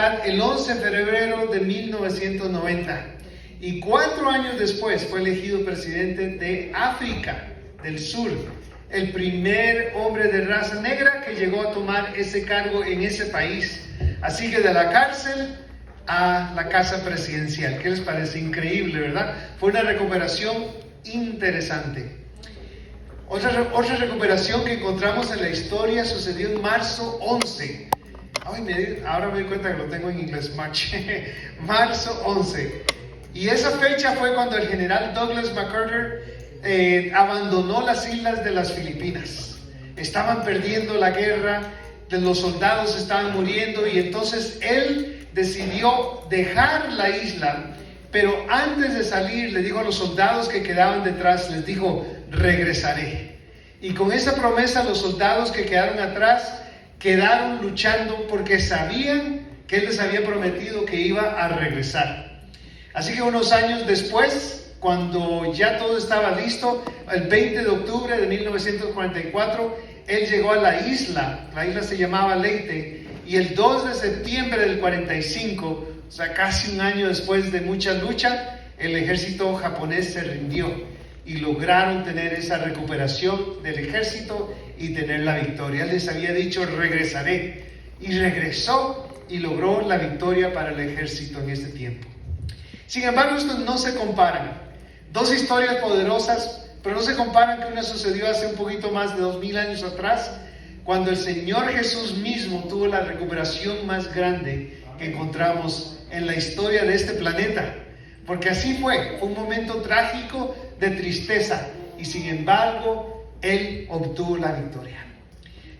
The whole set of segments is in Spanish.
edad el 11 de febrero de 1990 y 4 años después fue elegido presidente de África del Sur, el primer hombre de raza negra que llegó a tomar ese cargo en ese país. Así que de la cárcel a la casa presidencial. ¿Qué les parece? Increíble, ¿verdad? Fue una recuperación interesante. Otra recuperación que encontramos en la historia sucedió en marzo 11. Ahora me doy cuenta que lo tengo en inglés, marzo 11. Y esa fecha fue cuando el general Douglas MacArthur abandonó las islas de las Filipinas. Estaban perdiendo la guerra, los soldados estaban muriendo y entonces él decidió dejar la isla, pero antes de salir le dijo a los soldados que quedaban detrás, les dijo: regresaré. Y con esa promesa los soldados que quedaron atrás quedaron luchando porque sabían que él les había prometido que iba a regresar. Así que unos años después, cuando ya todo estaba listo, el 20 de octubre de 1944, él llegó a la isla se llamaba Leyte, y el 2 de septiembre del 45, o sea, casi un año después de mucha lucha, el ejército japonés se rindió y lograron tener esa recuperación del ejército y tener la victoria. Él les había dicho: regresaré, y regresó y logró la victoria para el ejército en este tiempo. Sin embargo, estos no se comparan. Dos historias poderosas, pero no se comparan, que una sucedió hace un poquito más de 2000 años atrás, cuando el Señor Jesús mismo tuvo la recuperación más grande que encontramos en la historia de este planeta. Porque así fue un momento trágico de tristeza, y sin embargo, Él obtuvo la victoria.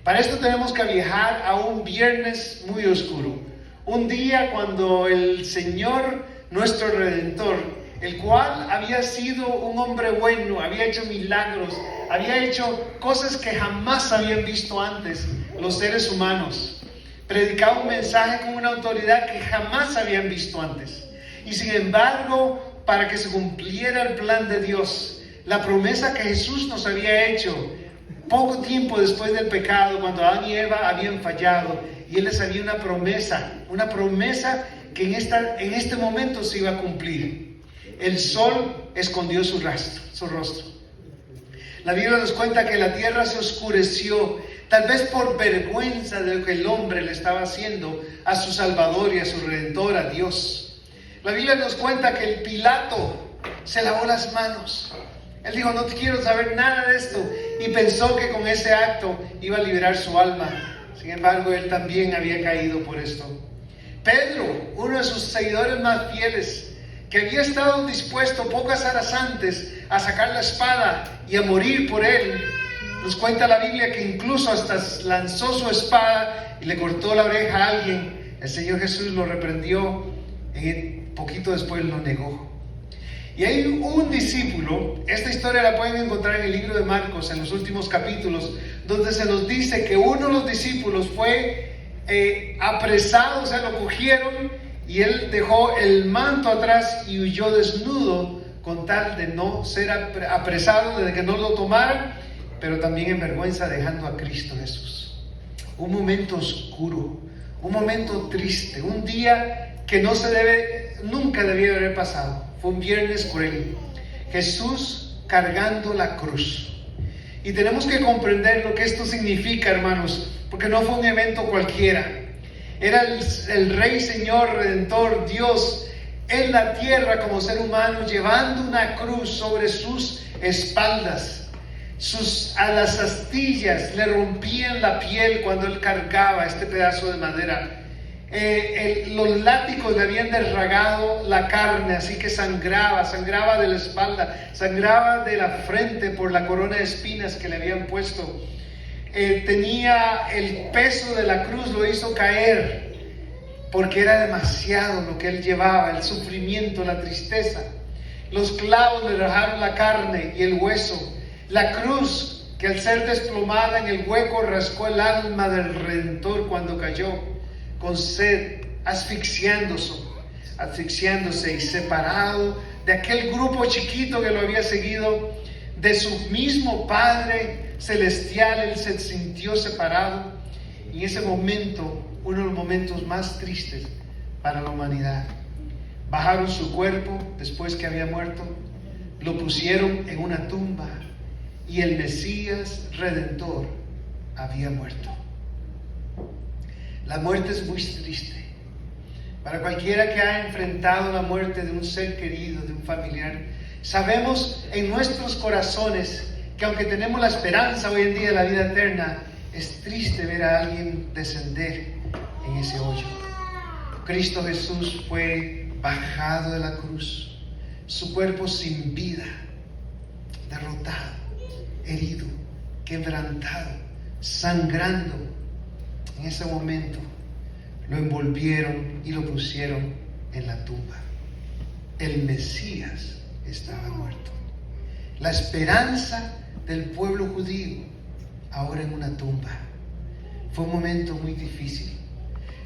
Para esto tenemos que viajar a un viernes muy oscuro, un día cuando el Señor, nuestro Redentor, el cual había sido un hombre bueno, había hecho milagros, había hecho cosas que jamás habían visto antes los seres humanos, predicaba un mensaje con una autoridad que jamás habían visto antes. Y sin embargo, para que se cumpliera el plan de Dios, la promesa que Jesús nos había hecho poco tiempo después del pecado, cuando Adán y Eva habían fallado, y Él les había una promesa que en este momento se iba a cumplir. El sol escondió su rostro. La Biblia nos cuenta que la tierra se oscureció, tal vez por vergüenza de lo que el hombre le estaba haciendo a su Salvador y a su Redentor, a Dios. La Biblia nos cuenta que el Pilato se lavó las manos. Él dijo: no quiero saber nada de esto, y pensó que con ese acto iba a liberar su alma. Sin embargo, él también había caído por esto. Pedro, uno de sus seguidores más fieles, que había estado dispuesto pocas horas antes a sacar la espada y a morir por él, nos cuenta la Biblia que incluso hasta lanzó su espada y le cortó la oreja a alguien. El Señor Jesús lo reprendió y poquito después lo negó. Y hay un discípulo, esta historia la pueden encontrar en el libro de Marcos, en los últimos capítulos, donde se nos dice que uno de los discípulos fue apresado, o sea, lo cogieron, y él dejó el manto atrás y huyó desnudo con tal de no ser apresado, de que no lo tomaran, pero también en vergüenza dejando a Cristo Jesús. Un momento oscuro, un momento triste, un día que nunca debió haber pasado. Fue un viernes cruel. Jesús cargando la cruz. Y tenemos que comprender lo que esto significa, hermanos, porque no fue un evento cualquiera. Era el Rey, Señor, Redentor, Dios, en la tierra como ser humano, llevando una cruz sobre sus espaldas. A las astillas le rompían la piel cuando él cargaba este pedazo de madera. Los látigos le habían desgarrado la carne, así que sangraba de la espalda, sangraba de la frente por la corona de espinas que le habían puesto. Tenía el peso de la cruz, lo hizo caer, porque era demasiado lo que él llevaba, el sufrimiento, la tristeza. Los clavos le rajaron la carne y el hueso. La cruz, que al ser desplomada en el hueco, rascó el alma del Redentor cuando cayó, con sed, asfixiándose y separado de aquel grupo chiquito que lo había seguido, de su mismo Padre celestial. Él se sintió separado, y en ese momento, uno de los momentos más tristes, para la humanidad. Bajaron su cuerpo después que había muerto, lo pusieron en una tumba y el Mesías Redentor había muerto. La muerte es muy triste. Para cualquiera que ha enfrentado la muerte de un ser querido, de un familiar, sabemos en nuestros corazones que aunque tenemos la esperanza hoy en día de la vida eterna, es triste ver a alguien descender en ese hoyo. Cristo Jesús fue bajado de la cruz, su cuerpo sin vida, derrotado, herido, quebrantado, sangrando. En ese momento lo envolvieron y lo pusieron en la tumba. El Mesías estaba muerto. La esperanza del pueblo judío ahora en una tumba. Fue un momento muy difícil.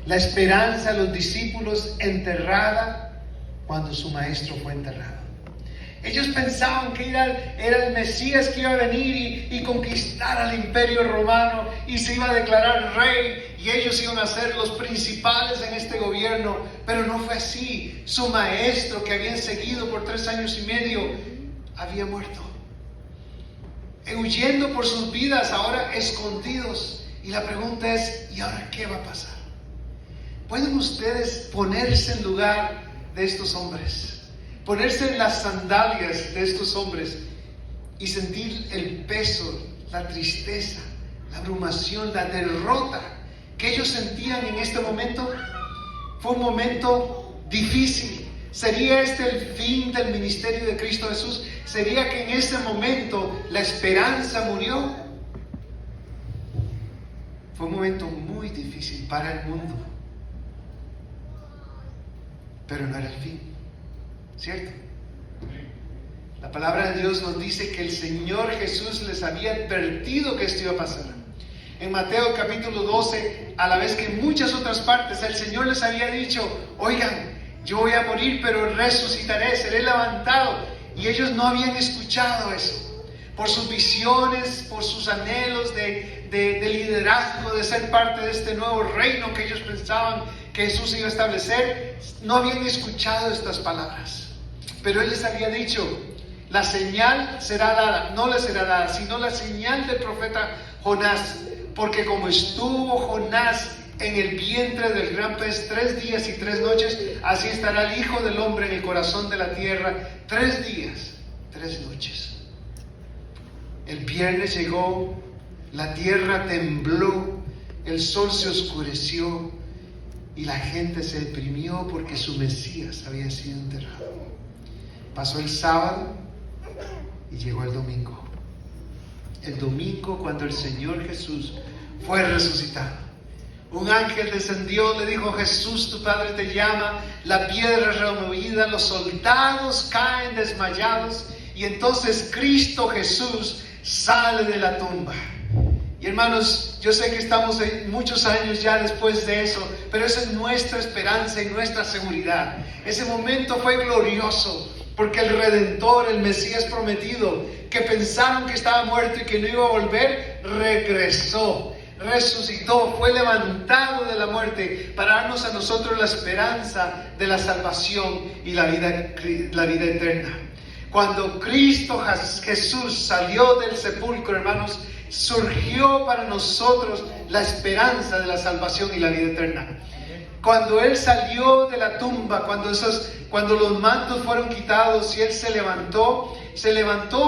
La esperanza de los discípulos enterrada cuando su maestro fue enterrado. Ellos pensaban que era el Mesías que iba a venir y conquistar al imperio romano y se iba a declarar rey y ellos iban a ser los principales en este gobierno, pero no fue así. Su maestro, que habían seguido por 3 años y medio, había muerto, huyendo por sus vidas, ahora escondidos. Y la pregunta es, ¿y ahora qué va a pasar? ¿Pueden ustedes ponerse en lugar de estos hombres? Ponerse en las sandalias de estos hombres y sentir el peso, la tristeza, la abrumación, la derrota que ellos sentían en este momento. Fue un momento difícil. ¿Sería este el fin del ministerio de Cristo Jesús? ¿Sería que en ese momento la esperanza murió? Fue un momento muy difícil para el mundo, pero no era el fin, ¿cierto? La palabra de Dios nos dice que el Señor Jesús les había advertido que esto iba a pasar. En Mateo capítulo 12, a la vez que en muchas otras partes, el Señor les había dicho, oigan, yo voy a morir, pero resucitaré, seré levantado. Y ellos no habían escuchado eso. Por sus visiones, por sus anhelos de liderazgo, de ser parte de este nuevo reino que ellos pensaban que Jesús iba a establecer, no habían escuchado estas palabras. Pero Él les había dicho, la señal será dada, no les será dada, sino la señal del profeta Jonás. Porque como estuvo Jonás en el vientre del gran pez 3 días y 3 noches, así estará el Hijo del Hombre en el corazón de la tierra 3 días, 3 noches. El viernes llegó, la tierra tembló, el sol se oscureció y la gente se deprimió porque su Mesías había sido enterrado. Pasó el sábado y llegó el domingo. El domingo, cuando el Señor Jesús fue resucitado, un ángel descendió, le dijo, Jesús, tu Padre te llama, la piedra es removida, los soldados caen desmayados y entonces Cristo Jesús sale de la tumba. Y hermanos, yo sé que estamos muchos años ya después de eso, pero esa es nuestra esperanza y nuestra seguridad. Ese momento fue glorioso, porque el Redentor, el Mesías prometido, que pensaron que estaba muerto y que no iba a volver, regresó, resucitó, fue levantado de la muerte para darnos a nosotros la esperanza de la salvación y la vida eterna. Cuando Cristo Jesús salió del sepulcro, hermanos, surgió para nosotros la esperanza de la salvación y la vida eterna. Cuando Él salió de la tumba, cuando los mantos fueron quitados y Él se levantó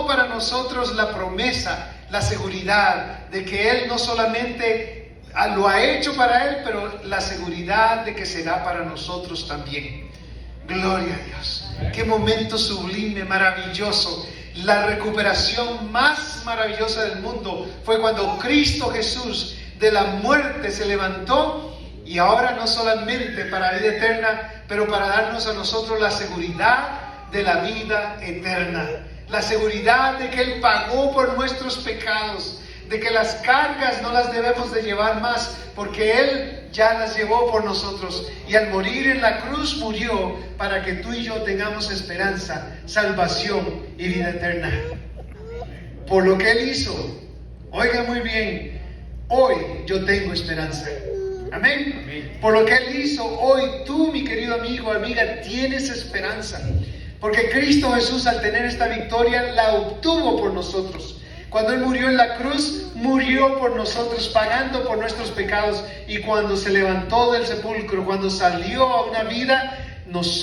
para nosotros la promesa, la seguridad de que Él no solamente lo ha hecho para Él, pero la seguridad de que será para nosotros también. Gloria a Dios. Qué momento sublime, maravilloso. La recuperación más maravillosa del mundo fue cuando Cristo Jesús de la muerte se levantó, y ahora no solamente para la vida eterna, pero para darnos a nosotros la seguridad de la vida eterna. La seguridad de que Él pagó por nuestros pecados, de que las cargas no las debemos de llevar más, porque Él ya las llevó por nosotros. Y al morir en la cruz murió para que tú y yo tengamos esperanza, salvación y vida eterna. Por lo que Él hizo, oiga muy bien, hoy yo tengo esperanza. Amén. Por lo que Él hizo, hoy tú, mi querido amigo, amiga, tienes esperanza. Porque Cristo Jesús, al tener esta victoria, la obtuvo por nosotros. Cuando Él murió en la cruz, murió por nosotros, pagando por nuestros pecados. Y cuando se levantó del sepulcro, cuando salió a una vida, nos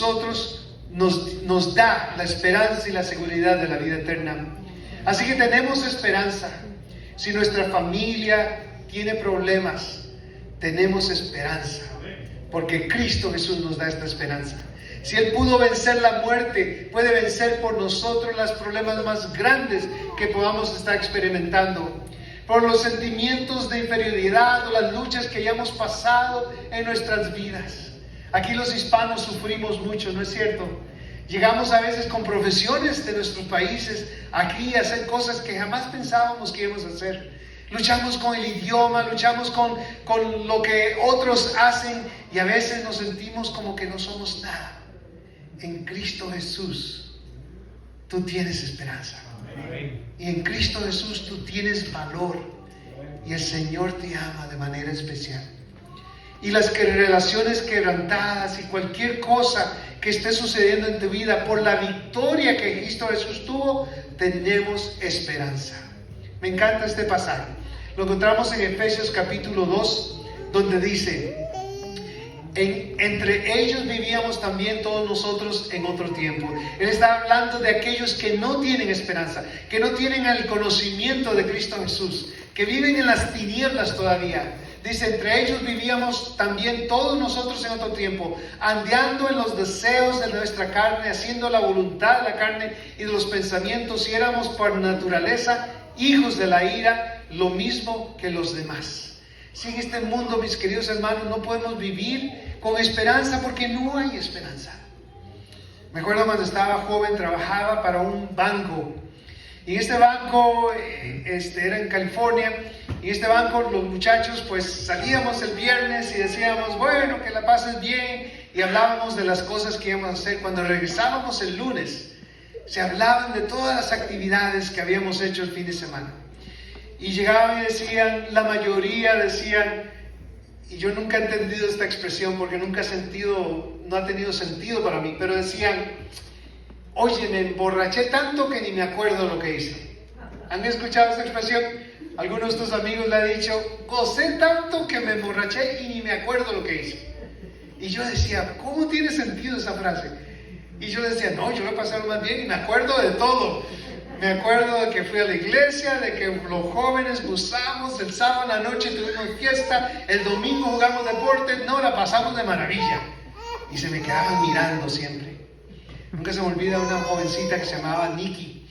da la esperanza y la seguridad de la vida eterna. Así que tenemos esperanza. Si nuestra familia tiene problemas, tenemos esperanza, porque Cristo Jesús nos da esta esperanza. Si Él pudo vencer la muerte, puede vencer por nosotros los problemas más grandes que podamos estar experimentando, por los sentimientos de inferioridad o las luchas que hayamos pasado en nuestras vidas. Aquí los hispanos sufrimos mucho, ¿no es cierto? Llegamos a veces con profesiones de nuestros países aquí a hacer cosas que jamás pensábamos que íbamos a hacer. Luchamos con el idioma, luchamos con lo que otros hacen y a veces nos sentimos como que no somos nada. En Cristo Jesús tú tienes esperanza. Y en Cristo Jesús tú tienes valor. Y el Señor te ama de manera especial. Y las relaciones quebrantadas y cualquier cosa que esté sucediendo en tu vida, por la victoria que Cristo Jesús tuvo, tenemos esperanza. Me encanta este pasaje. Lo encontramos en Efesios capítulo 2, donde dice: entre ellos vivíamos también todos nosotros en otro tiempo. Él está hablando de aquellos que no tienen esperanza, que no tienen el conocimiento de Cristo Jesús, que viven en las tinieblas todavía. Dice: entre ellos vivíamos también todos nosotros en otro tiempo, andando en los deseos de nuestra carne, haciendo la voluntad de la carne y de los pensamientos, y éramos por naturaleza hijos de la ira, lo mismo que los demás. Si en este mundo, mis queridos hermanos, no podemos vivir con esperanza, porque no hay esperanza. Me acuerdo cuando estaba joven, trabajaba para un banco. Y este banco era en California. Y este banco, los muchachos, pues salíamos el viernes y decíamos, bueno, que la pases bien. Y hablábamos de las cosas que íbamos a hacer. Cuando regresábamos el lunes, se hablaban de todas las actividades que habíamos hecho el fin de semana. Y llegaban y decían, la mayoría decían, y yo nunca he entendido esta expresión porque nunca no ha tenido sentido para mí, pero decían, oye, me emborraché tanto que ni me acuerdo lo que hice. ¿Han escuchado esta expresión? Algunos de tus amigos le han dicho, gocé tanto que me emborraché y ni me acuerdo lo que hice. Y yo decía, ¿cómo tiene sentido esa frase? Y yo decía, no, yo lo pasé más bien y me acuerdo de todo. Me acuerdo de que fui a la iglesia, de que los jóvenes gozamos, el sábado en la noche tuvimos fiesta, el domingo jugamos deporte, no, la pasamos de maravilla. Y se me quedaban mirando siempre. Nunca se me olvida una jovencita que se llamaba Nikki.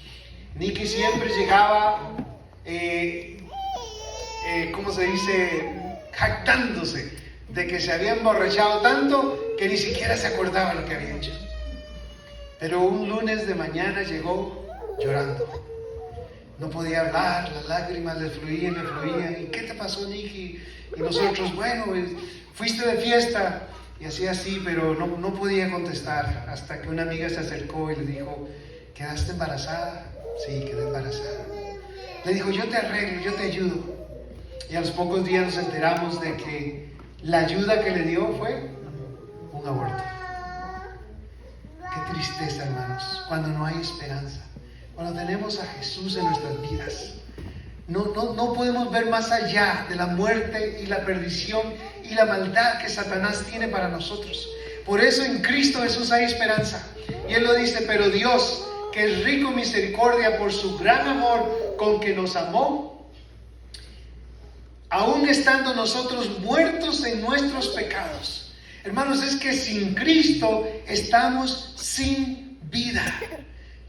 Nikki siempre llegaba, ¿cómo se dice? Jactándose de que se había emborrachado tanto que ni siquiera se acordaba lo que había hecho. Pero un lunes de mañana llegó llorando. No podía hablar, las lágrimas le fluían. ¿Y qué te pasó, Nikki? Y nosotros, bueno, fuiste de fiesta. Y así, pero no podía contestar hasta que una amiga se acercó y le dijo, ¿quedaste embarazada? Sí, quedé embarazada. Le dijo, yo te arreglo, yo te ayudo. Y a los pocos días nos enteramos de que la ayuda que le dio fue un aborto. Qué tristeza, hermanos, cuando no hay esperanza. Cuando tenemos a Jesús en nuestras vidas, no podemos ver más allá de la muerte y la perdición y la maldad que Satanás tiene para nosotros. Por eso en Cristo Jesús hay esperanza. Y Él lo dice, pero Dios, que es rico en misericordia por su gran amor con que nos amó, aun estando nosotros muertos en nuestros pecados. Hermanos, es que sin Cristo estamos sin vida.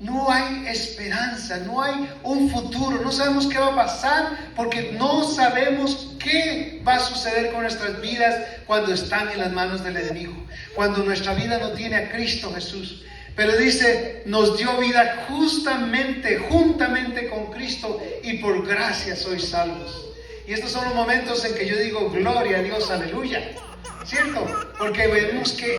No hay esperanza, no hay un futuro, no sabemos qué va a pasar porque no sabemos qué va a suceder con nuestras vidas cuando están en las manos del enemigo, cuando nuestra vida no tiene a Cristo Jesús. Pero dice, nos dio vida juntamente con Cristo y por gracia sois salvos. Y estos son los momentos en que yo digo, gloria a Dios, aleluya, ¿cierto? Porque vemos que